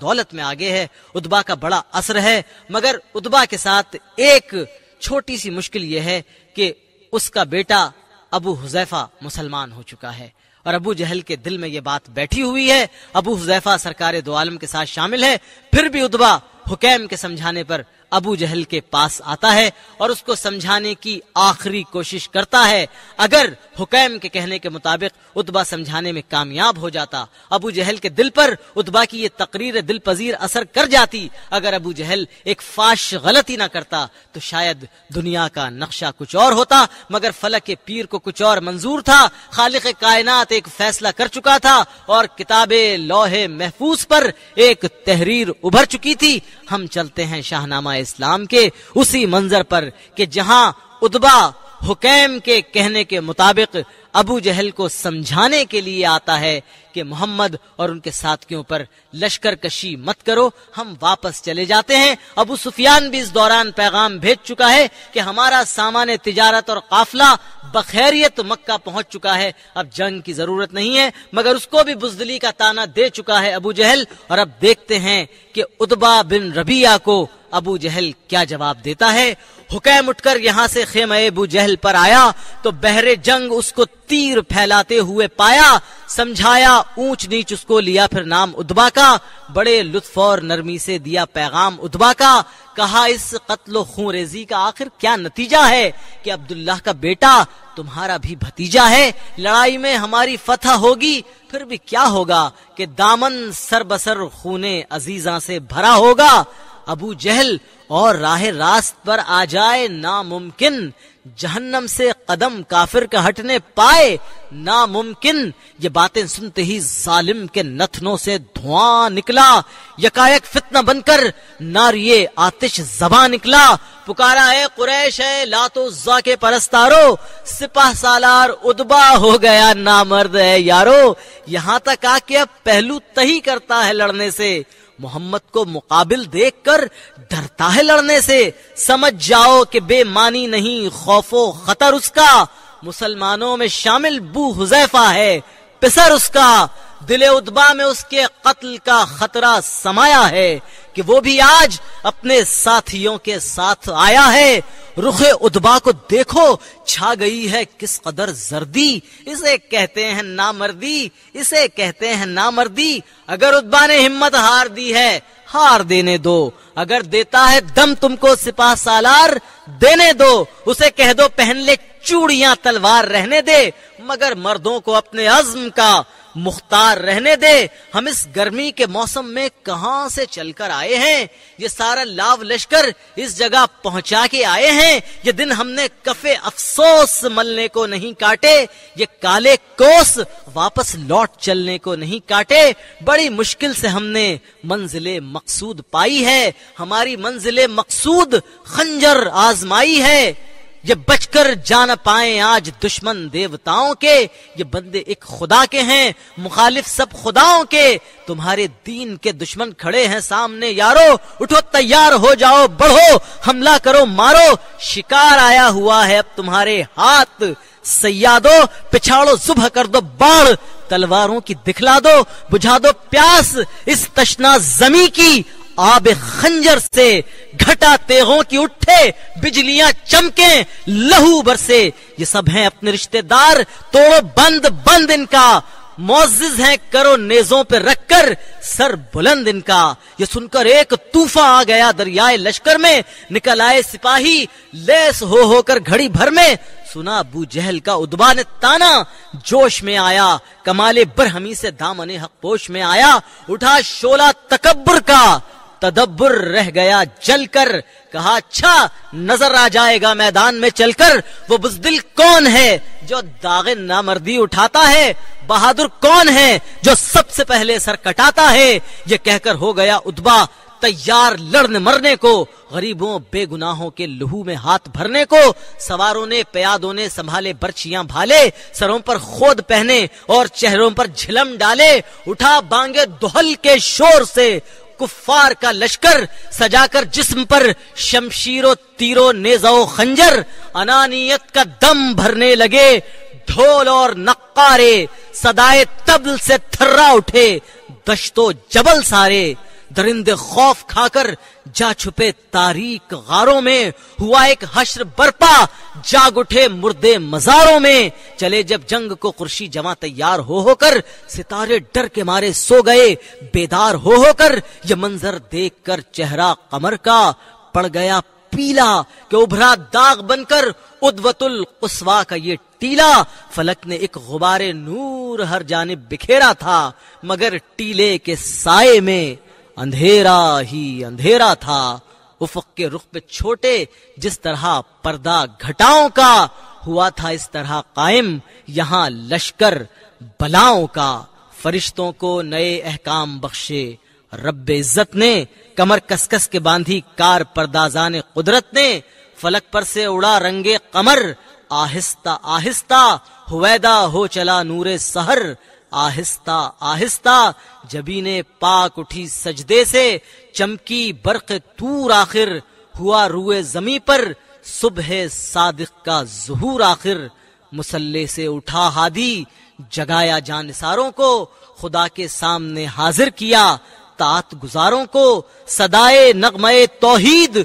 دولت میں آگے ہے، اتبا کا بڑا اثر ہے، مگر اتبا کے ساتھ ایک چھوٹی سی مشکل یہ ہے کہ اس کا بیٹا ابو حذیفہ مسلمان ہو چکا ہے، اور ابو جہل کے دل میں یہ بات بیٹھی ہوئی ہے۔ ابو حذیفہ سرکار دو عالم کے ساتھ شامل ہے، پھر بھی اتبا حکیم کے سمجھانے پر ابو جہل کے پاس آتا ہے اور اس کو سمجھانے کی آخری کوشش کرتا ہے۔ اگر حکیم کے کہنے کے مطابق اتبا سمجھانے میں کامیاب ہو جاتا، ابو جہل کے دل پر اتبا کی یہ تقریر دل پذیر اثر کر جاتی، اگر ابو جہل ایک فاش غلطی نہ کرتا تو شاید دنیا کا نقشہ کچھ اور ہوتا، مگر فلک کے پیر کو کچھ اور منظور تھا۔ خالق کائنات ایک فیصلہ کر چکا تھا اور کتاب لوح محفوظ پر ایک تحریر ابھر چکی تھی۔ ہم چلتے ہیں شاہنامہ اسلام کے اسی منظر پر کہ جہاں اتبا حکیم کے کہنے کے مطابق ابو جہل کو سمجھانے کے لیے آتا ہے کہ محمد اور ان کے ساتھیوں پر لشکر کشی مت کرو، ہم واپس چلے جاتے ہیں۔ ابو سفیان بھی اس دوران پیغام بھیج چکا ہے کہ ہمارا سامان تجارت اور قافلہ بخیریت مکہ پہنچ چکا ہے، اب جنگ کی ضرورت نہیں ہے، مگر اس کو بھی بزدلی کا طعنہ دے چکا ہے ابو جہل۔ اور اب دیکھتے ہیں کہ اتبا بن ربیعہ کو ابو جہل کیا جواب دیتا ہے۔ حکیم اٹھ کر یہاں سے خیمہ ابو جہل پر آیا تو بحر جنگ اس کو تیر پھیلاتے ہوئے پایا، سمجھایا اونچ نیچ اس کو لیا پھر نام اتبا کا، بڑے لطف اور نرمی سے دیا پیغام اتبا کا، کہا اس قتل و خون ریزی کا آخر کیا نتیجہ ہے کہ عبداللہ کا بیٹا تمہارا بھی بھتیجا ہے، لڑائی میں ہماری فتح ہوگی پھر بھی کیا ہوگا کہ دامن سر بسر خون عزیزاں سے بھرا ہوگا۔ ابو جہل اور راہ راست پر آ جائے ناممکن، جہنم سے قدم کافر کا ہٹنے پائے ناممکن۔ یہ باتیں سنتے ہی ظالم کے نتنوں سے دھواں نکلا، یکایک فتنہ بن کر ناریے آتش زباں نکلا، پکارا اے قریش اے لات و عزا کے پرستارو، سپاہ سالار اتبا ہو گیا نامرد ہے یارو۔ یہاں تک آ کے اب پہلو تہی کرتا ہے لڑنے سے، محمد کو مقابل دیکھ کر ڈرتا ہے لڑنے سے، سمجھ جاؤ کہ بے معنی نہیں خوف و خطر اس کا، مسلمانوں میں شامل ابو حذیفہ ہے پسر اس کا، دل اتبا میں اس کے قتل کا خطرہ سمایا ہے کہ وہ بھی آج اپنے ساتھیوں کے ساتھ آیا ہے۔ رخ اتبا کو دیکھو چھا گئی ہے کس قدر زردی، اسے کہتے ہیں نامردی، اسے کہتے ہیں نامردی۔ اگر اتبا نے ہمت ہار دی ہے ہار دینے دو، اگر دیتا ہے دم تم کو سپاہ سالار دینے دو، اسے کہہ دو پہن لے چوڑیاں تلوار رہنے دے، مگر مردوں کو اپنے عزم کا مختار رہنے دے۔ ہم اس گرمی کے موسم میں کہاں سے چل کر آئے ہیں، یہ سارا لاو لشکر اس جگہ پہنچا کے آئے ہیں، یہ دن ہم نے کفے افسوس ملنے کو نہیں کاٹے، یہ کالے کوس واپس لوٹ چلنے کو نہیں کاٹے، بڑی مشکل سے ہم نے منزل مقصود پائی ہے، ہماری منزل مقصود خنجر آزمائی ہے، یہ بچ کر جا نہ پائیں آج دشمن دیوتاؤں کے، یہ بندے ایک خدا کے ہیں مخالف سب خداؤں کے، تمہارے دین کے دشمن کھڑے ہیں سامنے یارو، اٹھو تیار ہو جاؤ بڑھو حملہ کرو مارو، شکار آیا ہوا ہے اب تمہارے ہاتھ، سیادو پچھاڑو ذبح کر دو باڑ، تلواروں کی دکھلا دو بجھا دو پیاس اس تشنا زمیں کی، آب خنجر سے گھٹا تیغوں کی اٹھے بجلیاں چمکیں لہو برسے، یہ سب ہیں اپنے رشتہ دار توڑو بند بند ان کا، معزز ہیں کرو نیزوں پہ رکھ کر سر بلند ان کا۔ یہ سن کر ایک طوفان آ گیا دریائے لشکر میں، نکل آئے سپاہی لیس ہو کر گھڑی بھر میں، سنا ابو جہل کا اتبا نے تانا، جوش میں آیا کمال برہمی سے دامن حق پوش میں آیا، اٹھا شعلہ تکبر کا تدبر رہ گیا جل کر، کہا اچھا نظر آ جائے گا میدان میں چل کر، وہ بزدل کون ہے جو داغ نامردی اٹھاتا ہے، بہادر کون ہے جو سب سے پہلے سر کٹاتا ہے۔ یہ کہہ کر ہو گیا اتبا تیار لڑنے مرنے کو، غریبوں بے گناہوں کے لہو میں ہاتھ بھرنے کو، سواروں نے پیادوں نے سنبھالے برچیاں بھالے، سروں پر خود پہنے اور چہروں پر جھلم ڈالے، اٹھا بانگے دہل کے شور سے کفار کا لشکر، سجا کر جسم پر شمشیر و تیرو نیزہ و خنجر، انانیت کا دم بھرنے لگے ڈھول اور نقارے، صدائے طبل سے تھرا اٹھے دشت و جبل سارے، درندے خوف کھا کر جا چھپے تاریک غاروں میں، ہوا ایک حشر برپا جاگ اٹھے مردے مزاروں میں، چلے جب جنگ کو قرشی جواں تیار ہو کر، ستارے ڈر کے مارے سو گئے بیدار ہو کر، یہ منظر دیکھ کر چہرہ قمر کا پڑ گیا پیلا کہ ابھرا داغ بن کر ادوت القصوا کا یہ ٹیلا، فلک نے ایک غبار نور ہر جانب بکھیرا تھا، مگر ٹیلے کے سائے میں اندھیرا ہی اندھیرا تھا، افق کے رخ پہ چھوٹے جس طرح پردہ گھٹاؤں کا، ہوا تھا اس طرح قائم یہاں لشکر بلاؤں کا، فرشتوں کو نئے احکام بخشے رب عزت نے، کمر کس کس کے باندھی کار پردازان قدرت نے، فلک پر سے اڑا رنگے قمر، آہستہ آہستہ ہویدا ہو چلا نور سحر، آہستہ آہستہ جبین پاک اٹھی سجدے سے، چمکی برق طور آخر، ہوا روئے زمیں پر صبح صادق کا ظہور آخر، مسلح سے اٹھا ہادی جگایا جانثاروں کو، خدا کے سامنے حاضر کیا طاعت گزاروں کو، صدائے نغمے توحید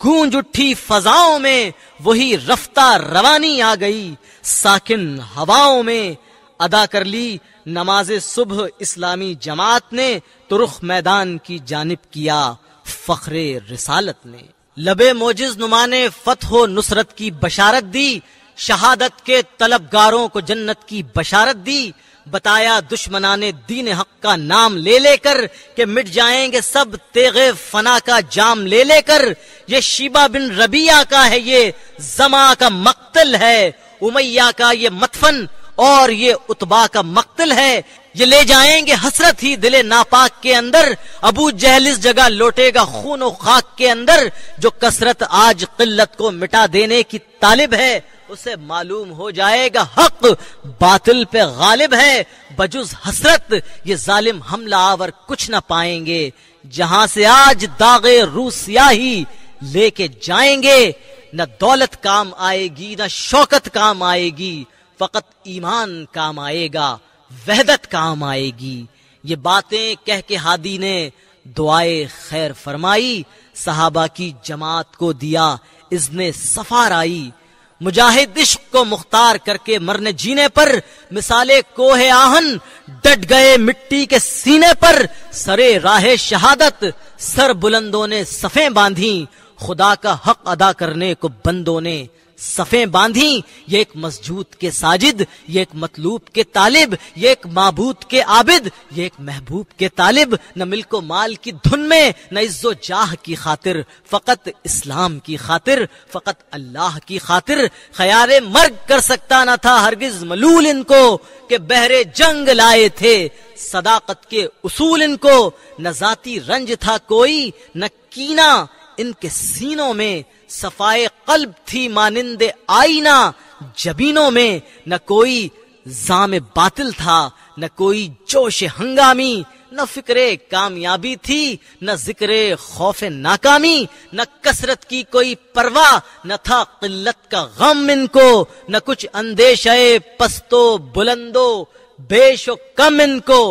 گونج اٹھی فضاؤں میں، وہی رفتہ روانی آ گئی ساکن ہواؤں میں، ادا کر لی نماز صبح اسلامی جماعت نے، تو رخ میدان کی جانب کیا فخر رسالت نے، لبے موجز نما نے فتح و نصرت کی بشارت دی، شہادت کے طلبگاروں کو جنت کی بشارت دی، بتایا دشمنان دین حق کا نام لے لے کر کہ مٹ جائیں گے سب تیغ فنا کا جام لے لے کر، یہ شیبہ بن ربیعہ کا ہے یہ زما کا مقتل ہے، امیہ کا یہ مدفن اور یہ عتبہ کا مقتل ہے، یہ لے جائیں گے حسرت ہی دل ناپاک کے اندر، ابو جہل اس جگہ لوٹے گا خون و خاک کے اندر، جو کثرت آج قلت کو مٹا دینے کی طالب ہے، اسے معلوم ہو جائے گا حق باطل پہ غالب ہے، بجز حسرت یہ ظالم حملہ آور کچھ نہ پائیں گے، جہاں سے آج داغ روح سیاہی لے کے جائیں گے، نہ دولت کام آئے گی نہ شوکت کام آئے گی، فقط ایمان کام آئے گا، وحدت کام آئے گی۔ یہ باتیں کہہ کے ہادی نے دعائے خیر فرمائی، صحابہ کی جماعت کو دیا اذن سفر آئی، مجاہد عشق کو مختار کر کے مرنے جینے پر، مثالے کوہ آہن ڈٹ گئے مٹی کے سینے پر، سرے راہ شہادت سر بلندوں نے صفیں باندھی، خدا کا حق ادا کرنے کو بندوں نے صفیں باندھی، یہ ایک مسجود کے ساجد، یہ ایک مطلوب کے طالب، یہ ایک معبود کے عابد، یہ ایک محبوب کے طالب، نہ ملک و مال کی دھن میں نہ عز و جاہ کی خاطر، فقط اسلام کی خاطر، فقط اللہ کی خاطر، خیال مرگ کر سکتا نہ تھا ہرگز ملول ان کو، کہ بہرے جنگ لائے تھے صداقت کے اصول ان کو، نہ ذاتی رنج تھا کوئی نہ کینہ ان کے سینوں میں، صفائے قلب تھی مانند آئینہ جبینوں میں، نہ کوئی زام باطل تھا نہ کوئی جوش ہنگامی، نہ فکر کامیابی تھی نہ ذکر خوف ناکامی، نہ کثرت کی کوئی پرواہ نہ تھا قلت کا غم ان کو، نہ کچھ اندیشہ پستو بلندو بیش و کم ان کو،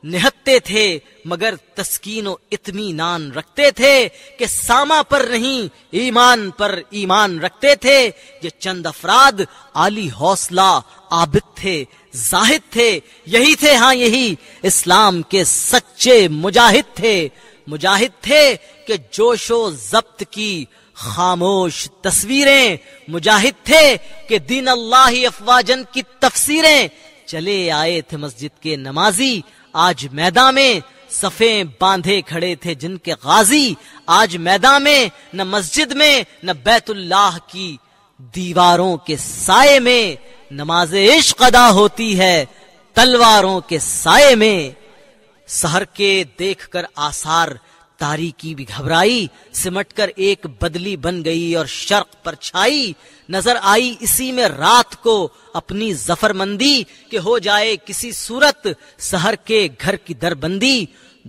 نہتے تھے مگر تسکین و اطمینان رکھتے تھے، کہ ساما پر نہیں ایمان پر ایمان رکھتے تھے، یہ چند افراد عالی حوصلہ عابد تھے زاہد تھے، یہی تھے ہاں یہی اسلام کے سچے مجاہد تھے، مجاہد تھے کہ جوش و ضبط کی خاموش تصویریں، مجاہد تھے کہ دین اللہ افواجن کی تفسیریں، چلے آئے تھے مسجد کے نمازی، آج میدان میں صفیں باندھے کھڑے تھے جن کے غازی، آج میدان میں نہ مسجد میں نہ بیت اللہ کی دیواروں کے سائے میں، نماز عشق ادا ہوتی ہے تلواروں کے سائے میں، سحر کے دیکھ کر آثار تاریکی بھی گھبرائی، سمٹ کر ایک بدلی بن گئی اور شرق پر چھائی، نظر آئی اسی میں رات کو اپنی ظفر مندی، کہ ہو جائے کسی صورت سحر کے گھر کی دربندی،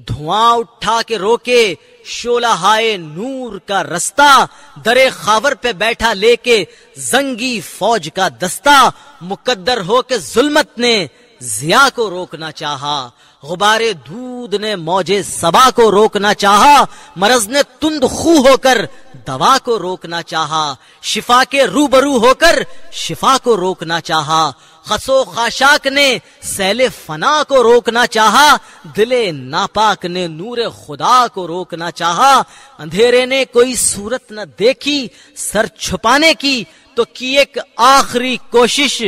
دھواں اٹھا کے روکے شعلہ ہائے نور کا رستہ، درے خاور پہ بیٹھا لے کے زنگی فوج کا دستہ، مقدر ہو کے ظلمت نے ضیا کو روکنا چاہا، غبار دودھ نے موجے صبا کو روکنا چاہا، مرض نے تند خو ہو کر دوا کو روکنا چاہا، شفا کے روبرو ہو کر شفا کو روکنا چاہا، خسو خاشاک نے سیل فنا کو روکنا چاہا، دل ناپاک نے نور خدا کو روکنا چاہا، اندھیرے نے کوئی صورت نہ دیکھی سر چھپانے کی، تو کی ایک آخری کوشش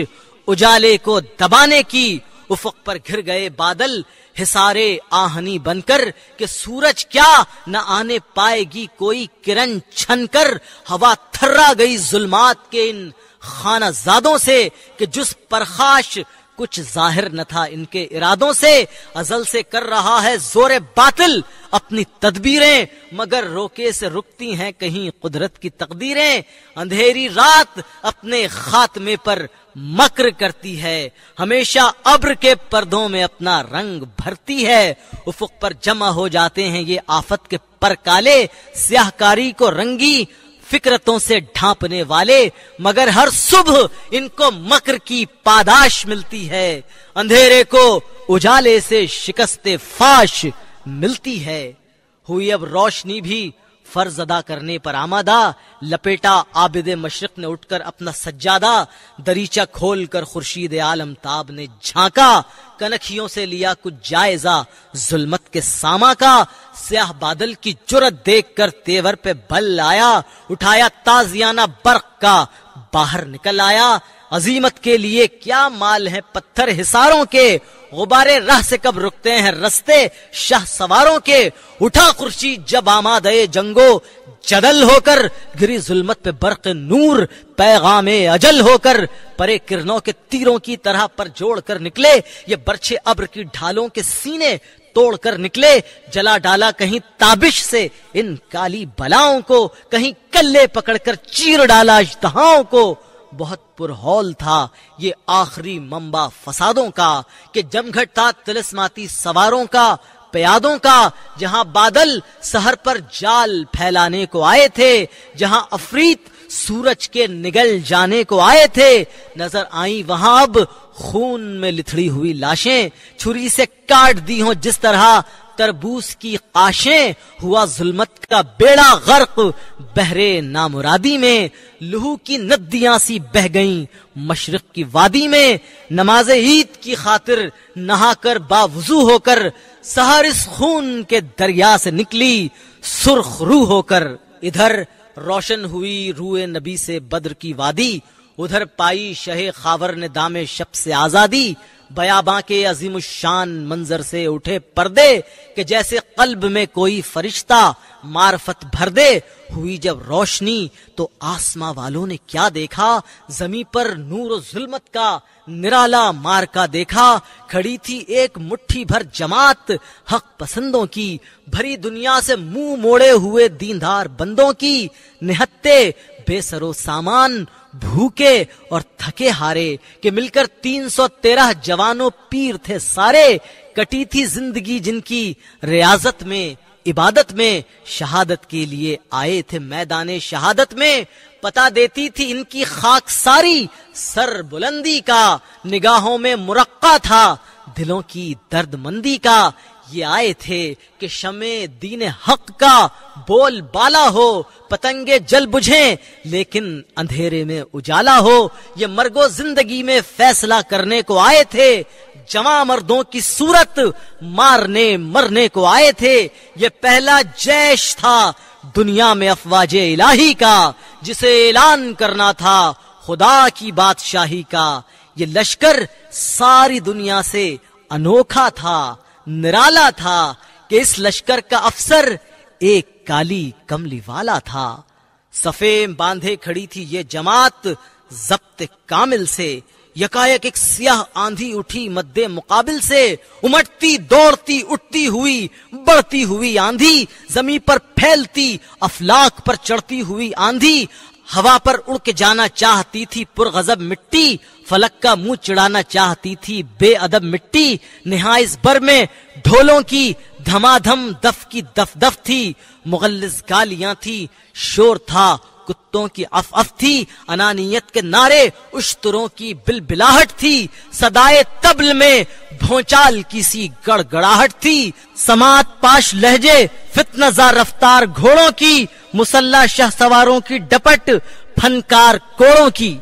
اجالے کو دبانے کی، افق پر گھر گئے بادل حصارے آہنی بن کر، کہ سورج کیا نہ آنے پائے گی کوئی کرن چھن کر، ہوا تھرا گئی ظلمات کے ان خانہ زادوں سے، کہ جس پرخاش کچھ ظاہر نہ تھا ان کے ارادوں سے، ازل سے کر رہا ہے زور باطل اپنی تدبیریں، مگر روکے سے رکتی ہیں کہیں قدرت کی تقدیریں، اندھیری رات اپنے خاتمے پر مکر کرتی ہے، ہمیشہ ابر کے پردوں میں اپنا رنگ بھرتی ہے، افق پر جمع ہو جاتے ہیں یہ آفت کے پر کالے، سیاہ کاری کو رنگی فکرتوں سے ڈھانپنے والے، مگر ہر صبح ان کو مکر کی پاداش ملتی ہے، اندھیرے کو اجالے سے شکست فاش ملتی ہے۔ ہوئی اب روشنی بھی فرض ادا کرنے پر آمادہ، لپیٹا عابد مشرق نے اٹھ کر اپنا سجادہ، دریچہ کھول کر خورشید عالم تاب نے جھانکا، کنکھیوں سے لیا کچھ جائزہ ظلمت کے ساما کا، سیاہ بادل کی جرت دیکھ کر تیور پہ بل آیا، اٹھایا تازیانہ برق کا باہر نکل آیا، عظیمت کے لیے کیا مال ہے پتھر حصاروں کے، غبارے راہ سے کب رکتے ہیں رستے شاہ سواروں کے، اٹھا خورشید جب آمادے جنگو جدل ہو کر، گری ظلمت پہ برق نور پیغام اجل ہو کر، پرے کرنوں کے تیروں کی طرح پر جوڑ کر نکلے، یہ برچھے ابر کی ڈھالوں کے سینے توڑ کر نکلے، جلا ڈالا کہیں تابش سے ان کالی بلاؤں کو، کہیں کلے پکڑ کر چیر ڈالا اژدہاؤں کو، بہت پرہول تھا یہ آخری منبع فسادوں کا، کہ جمگھٹ تھا طلسماتی سواروں کا پیادوں کا، جہاں بادل سحر پر جال پھیلانے کو آئے تھے، جہاں افریت سورج کے نگل جانے کو آئے تھے، نظر آئیں وہاں اب خون میں لتھڑی ہوئی لاشیں، چھری سے کاٹ دی ہوں جس طرح تربوز کی قاشیں، ہوا ظلمت کا بیڑا غرق بحرے نامرادی میں، لہو کی ندیاں سی بہ گئیں مشرق کی وادی میں، نماز عید کی خاطر نہا کر باوضو ہو کر، سحر اس خون کے دریا سے نکلی سرخ روح ہو کر، ادھر روشن ہوئی روئے نبی سے بدر کی وادی، ادھر پائی شہ خاور نے دام شب سے آزادی، بیاباں کے عظیم الشان منظر سے اٹھے پردے، کہ جیسے قلب میں کوئی فرشتہ معرفت بھر دے، ہوئی جب روشنی تو آسماں والوں نے کیا دیکھا، زمیں پر نور و ظلمت کا نرالا مارکا دیکھا، کھڑی تھی ایک مٹھی بھر جماعت حق پسندوں کی، بھری دنیا سے منہ موڑے ہوئے دیندار بندوں کی، نہتے بے سر و سامان بھوکے اور تھکے ہارے، کہ مل کر 313 جوانوں پیر تھے سارے، کٹی تھی زندگی جن کی ریاضت میں عبادت میں، شہادت کے لیے آئے تھے میدان شہادت میں، پتا دیتی تھی ان کی خاک ساری سر بلندی کا، نگاہوں میں مرقع تھا دلوں کی درد مندی کا، یہ آئے تھے کہ شمع دین حق کا بول بالا ہو، پتنگے جل بجھیں لیکن اندھیرے میں اجالا ہو، یہ مرگ و زندگی میں فیصلہ کرنے کو آئے تھے، جواں مردوں کی صورت مارنے مرنے کو آئے تھے، یہ پہلا جیش تھا دنیا میں افواج الہی کا، جسے اعلان کرنا تھا خدا کی بادشاہی کا، یہ لشکر ساری دنیا سے انوکھا تھا نرالا تھا، کہ اس لشکر کا افسر ایک کالی کملی والا تھا، صفے باندھے کھڑی تھی یہ جماعت ضبط کامل سے، یکایک ایک سیاہ آندھی اٹھی مد مقابل سے، امٹتی دوڑتی اٹھتی ہوئی بڑھتی ہوئی آندھی، زمین پر پھیلتی افلاک پر چڑھتی ہوئی آندھی، ہوا پر اڑ کے جانا چاہتی تھی پرغضب مٹی، فلک کا منہ چڑھانا چاہتی تھی بے ادب مٹی، نہائش بر میں ڈھولوں کی دھما دھم دف کی دف دف تھی، مغلظ گالیاں تھی شور تھا کتوں کی اف اف تھی، انانیت کے نعرے اشتروں کی بلبلاہٹ تھی، صدائے طبل میں بھونچال کی سی گڑگڑاہٹ تھی، سماعت پاش لہجے فتنہ زا رفتار گھوڑوں کی، مسلح شہ سواروں کی ڈپٹ فنکار کوڑوں کی۔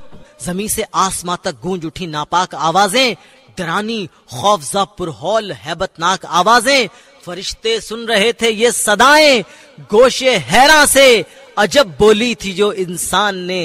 زمین سے آسماں تک گونج اٹھی ناپاک آوازیں، ڈرانی خوفزا پرہول ہیبت ناک آوازیں، فرشتے سن رہے تھے یہ صدائیں، گوشے حیراں سے عجب بولی تھی جو انسان نے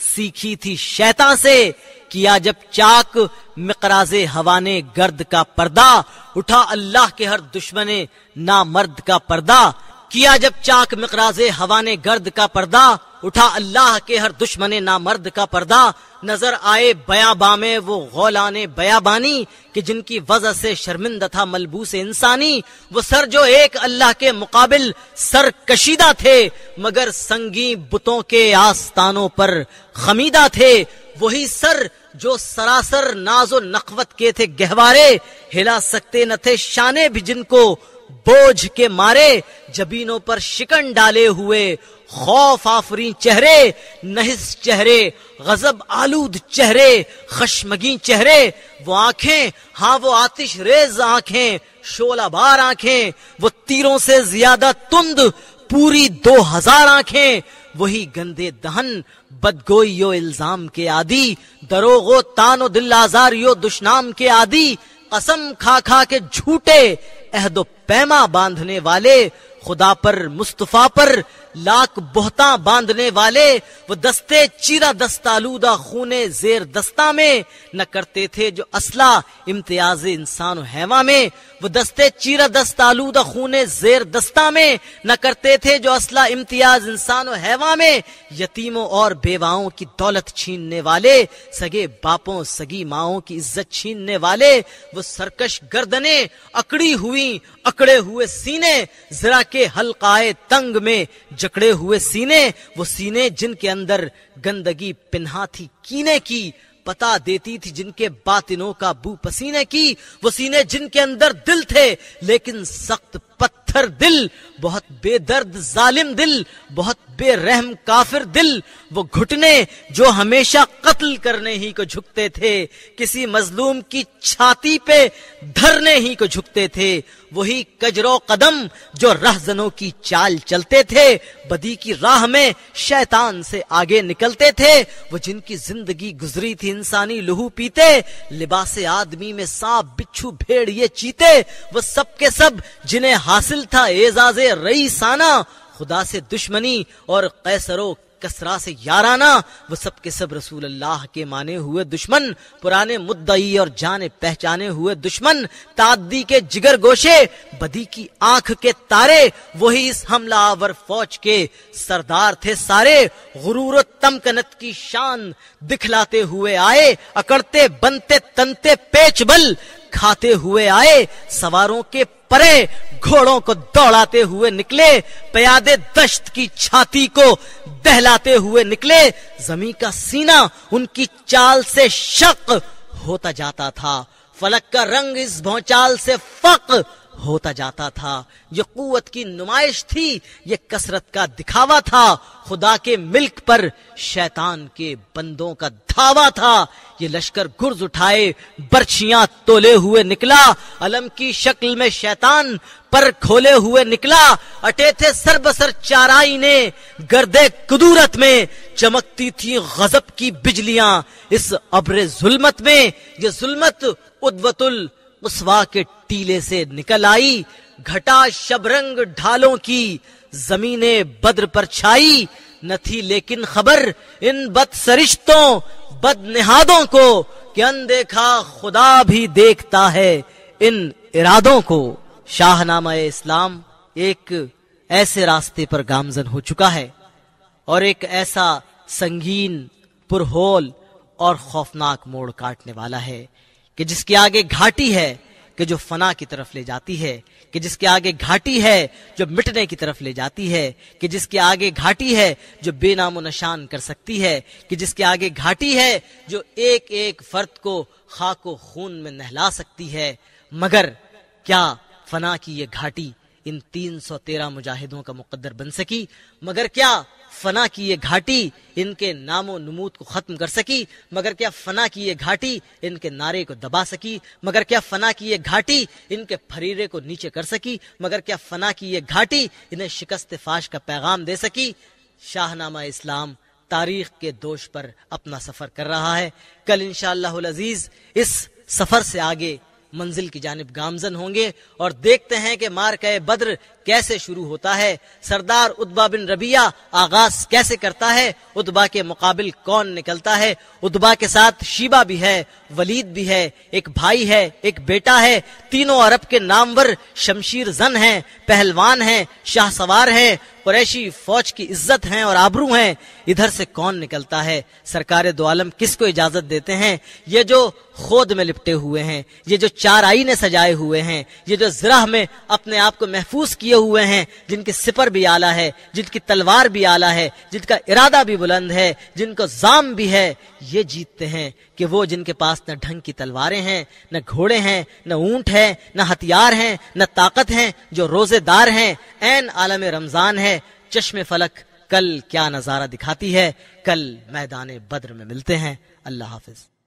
سیکھی تھی شیطان سے، کیا جب چاک مقراز ہوا نے گرد کا پردہ، اٹھا اللہ کے ہر دشمن نامرد کا پردہ، کیا جب چاک مقراز ہوا نے گرد کا پردہ، اٹھا اللہ کے ہر دشمن نامرد کا پردہ، نظر آئے بیاباں میں وہ غولان بیابانی کہ جن کی وجہ سے شرمندہ تھا ملبوس انسانی، وہ سر جو ایک اللہ کے مقابل سر کشیدہ تھے، مگر سنگی بتوں کے آستانوں پر خمیدہ تھے، وہی سر جو سراسر ناز و نخوت کے تھے گہوارے، ہلا سکتے نہ تھے شانے بھی جن کو بوجھ کے مارے، جبینوں پر شکن ڈالے ہوئے خوف آفرین چہرے، نحس چہرے، غضب آلود چہرے، خشمگین چہرے، وہ آنکھیں، ہاں وہ آتش ریز آنکھیں، شعلہ بار آنکھیں، وہ تیروں سے زیادہ تند پوری 2000 آنکھیں، وہی گندے دہن بدگوئی و الزام کے عادی، دروغ و تان و دل آزار و دشنام کے عادی، قسم کھا کھا کے جھوٹے عہد و پیما باندھنے والے، خدا پر مصطفیٰ پر لاکھ بہتاں باندھنے والے، وہ دستے چیرہ دستالودہ خونے زیر دستہ میں نہ کرتے تھے جو اسلحہ امتیاز انسان و حیواں میں، وہ دستے چیرہ دستالودہ خونے زیر دستہ میں نہ کرتے تھے جو اسلحہ امتیاز انسان و حیواں میں، یتیموں اور بیواؤں کی دولت چھیننے والے، سگے باپوں سگی ماؤں کی عزت چھیننے والے، وہ سرکش گردنیں اکڑی ہوئی اکڑے ہوئے سینے، ذرا کے حلقائے تنگ میں جکڑے ہوئے سینے، وہ سینے جن کے اندر گندگی پنہا تھی کینے کی، پتا دیتی تھی جن کے باطنوں کا بو پسینے کی، وہ سینے جن کے اندر دل تھے لیکن سخت پتھر دل، بہت بے درد ظالم دل، بہت بے رحم کافر دل، وہ گھٹنے جو ہمیشہ قتل کرنے ہی کو جھکتے تھے، کسی مظلوم کی چھاتی پہ دھرنے ہی کو جھکتے تھے، وہی کجرو قدم جو رہزنوں کی چال چلتے تھے، بدی کی راہ میں شیطان سے آگے نکلتے تھے، وہ جن کی زندگی گزری تھی انسانی لہو پیتے، لباس آدمی میں سانپ بچھو بھیڑ یہ چیتے، وہ سب کے سب جنہیں حاصل تھا اعزاز رئیسانہ، خدا سے دشمنی اور قیصر و کسرا سے یارانہ، وہ سب کے سب رسول اللہ کے مانے ہوئے دشمن، پرانے مدعی اور جانے پہچانے ہوئے دشمن، تعدی کے جگر گوشے، بدی کی آنکھ کے تارے، وہی اس حملہ آور فوج کے سردار تھے سارے، غرور و تمکنت کی شان دکھلاتے ہوئے آئے، اکڑتے بنتے تنتے پیچ بل کھاتے ہوئے آئے، سواروں کے پرے گھوڑوں کو دوڑاتے ہوئے نکلے، پیادے دشت کی چھاتی کو دہلاتے ہوئے نکلے، زمین کا سینہ ان کی چال سے شق ہوتا جاتا تھا، فلک کا رنگ اس بھونچال سے فق ہوتا جاتا تھا، یہ قوت کی نمائش تھی، یہ کثرت کا دکھاوا تھا، خدا کے ملک پر شیطان کے بندوں کا دھاوا تھا، یہ لشکر گرز اٹھائے برچھیاں تولے ہوئے نکلا، علم کی شکل میں شیطان پر کھولے ہوئے نکلا، اٹے تھے سر بسر چارائی نے گردے قدورت میں، چمکتی تھی غضب کی بجلیاں اس ابر ظلمت میں، یہ ظلمت ادوت القصوا کے ٹیلے سے نکل آئی، گھٹا شبرنگ ڈھالوں کی زمین بدر پر چھائی، نہ تھی لیکن خبر ان بد سرشتوں بد نہادوں کو کہ اندیکھا خدا بھی دیکھتا ہے ان ارادوں کو۔ شاہ نامہ اسلام ایک ایسے راستے پر گامزن ہو چکا ہے اور ایک ایسا سنگین پرہول اور خوفناک موڑ کاٹنے والا ہے کہ جس کے آگے گھاٹی ہے کہ جو فنا کی طرف لے جاتی ہے، کہ جس کے آگے گھاٹی ہے جو مٹنے کی طرف لے جاتی ہے، کہ جس کے آگے گھاٹی ہے جو بے نام و نشان کر سکتی ہے، کہ جس کے آگے گھاٹی ہے جو ایک ایک فرد کو خاک و خون میں نہلا سکتی ہے۔ مگر کیا فنا کی یہ گھاٹی ان 313 مجاہدوں کا مقدر بن سکی؟ مگر کیا فنا کی یہ گھاٹی ان کے نام و نمود کو ختم کر سکی، مگر کیا فنا کی یہ گھاٹی ان کے نعرے کو دبا سکی، مگر کیا فنا کی یہ گھاٹی ان کے پھریرے کو نیچے کر سکی، مگر کیا فنا کی یہ گھاٹی انہیں شکست فاش کا پیغام دے سکی۔ شاہ نامہ اسلام تاریخ کے دوش پر اپنا سفر کر رہا ہے۔ کل انشاءاللہ العزیز اس سفر سے آگے منزل کی جانب گامزن ہوں گے اور دیکھتے ہیں کہ معرکہ بدر کیسے شروع ہوتا ہے، سردار عتبہ بن ربیعہ آغاز کیسے کرتا ہے، عتبہ کے مقابل کون نکلتا ہے۔ عتبہ کے ساتھ شیبہ بھی ہے، ولید بھی ہے، ایک بھائی ہے، ایک بیٹا ہے، تینوں عرب کے نامور شمشیر زن ہیں، پہلوان ہیں، شاہ سوار ہیں، قریشی فوج کی عزت ہیں اور آبرو ہیں۔ ادھر سے کون نکلتا ہے؟ سرکار دو عالم کس کو اجازت دیتے ہیں؟ یہ جو خود میں لپٹے ہوئے ہیں، یہ جو چار آئینے سجائے ہوئے ہیں، یہ جو زرہ میں اپنے آپ کو محفوظ کیے ہوئے ہیں، جن کے سپر بھی اعلیٰ ہے، جن کی تلوار بھی اعلیٰ ہے، جن کا ارادہ بھی بلند ہے، جن کو زام بھی ہے، یہ جیتتے ہیں کہ وہ جن کے پاس نہ ڈھنگ کی تلواریں ہیں، نہ گھوڑے ہیں، نہ اونٹ ہیں، نہ ہتھیار ہیں، نہ طاقت ہیں، جو روزے دار ہیں۔ عین عالم رمضان ہے، چشم فلک کل کیا نظارہ دکھاتی ہے۔ کل میدان بدر میں ملتے ہیں۔ اللہ حافظ۔